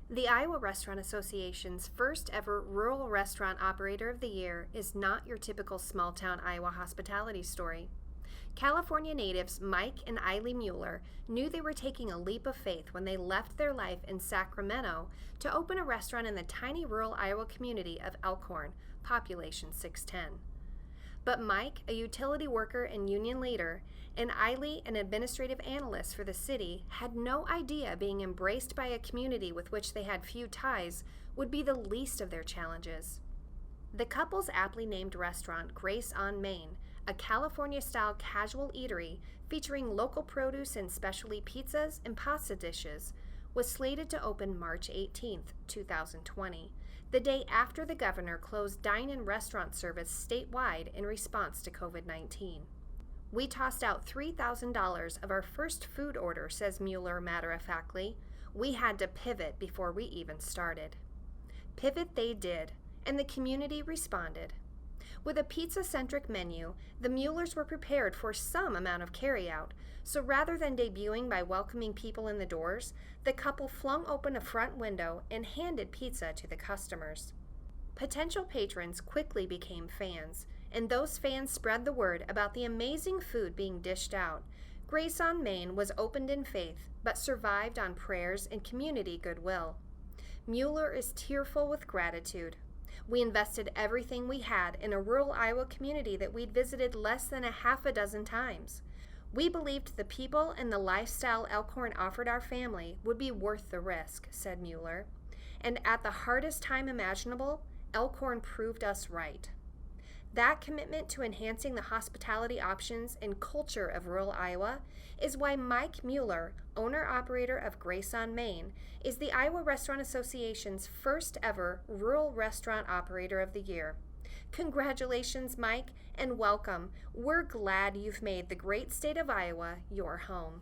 The Iowa Restaurant Association's first ever Rural Restaurant Operator of the Year is not your typical small town Iowa hospitality story. California natives Mike and Eileen Muller knew they were taking a leap of faith when they left their life in Sacramento to open a restaurant in the tiny rural Iowa community of Elk Horn, population 610. But Mike, a utility worker and union leader, and Eileen, an administrative analyst for the city, had no idea being embraced by a community with which they had few ties would be the least of their challenges. The couple's aptly named restaurant, Grace on Main, a California-style casual eatery featuring local produce and specialty pizzas and pasta dishes, was slated to open March 18, 2020, the day after the governor closed dine-in restaurant service statewide in response to COVID-19. We tossed out $3,000 of our first food order, says Mueller matter-of-factly. We had to pivot before we even started. Pivot they did, and the community responded. With a pizza-centric menu, the Muellers were prepared for some amount of carryout, so rather than debuting by welcoming people in the doors, the couple flung open a front window and handed pizza to the customers. Potential patrons quickly became fans, and those fans spread the word about the amazing food being dished out. Grace on Main was opened in faith, but survived on prayers and community goodwill. Mueller is tearful with gratitude. We invested everything we had in a rural Iowa community that we'd visited less than a half a dozen times. We believed the people and the lifestyle Elk Horn offered our family would be worth the risk, said Mueller. And at the hardest time imaginable, Elk Horn proved us right. That commitment to enhancing the hospitality options and culture of rural Iowa is why Mike Muller, owner-operator of Grace on Main, is the Iowa Restaurant Association's first ever Rural Restaurant Operator of the Year. Congratulations, Mike, and welcome. We're glad you've made the great state of Iowa your home.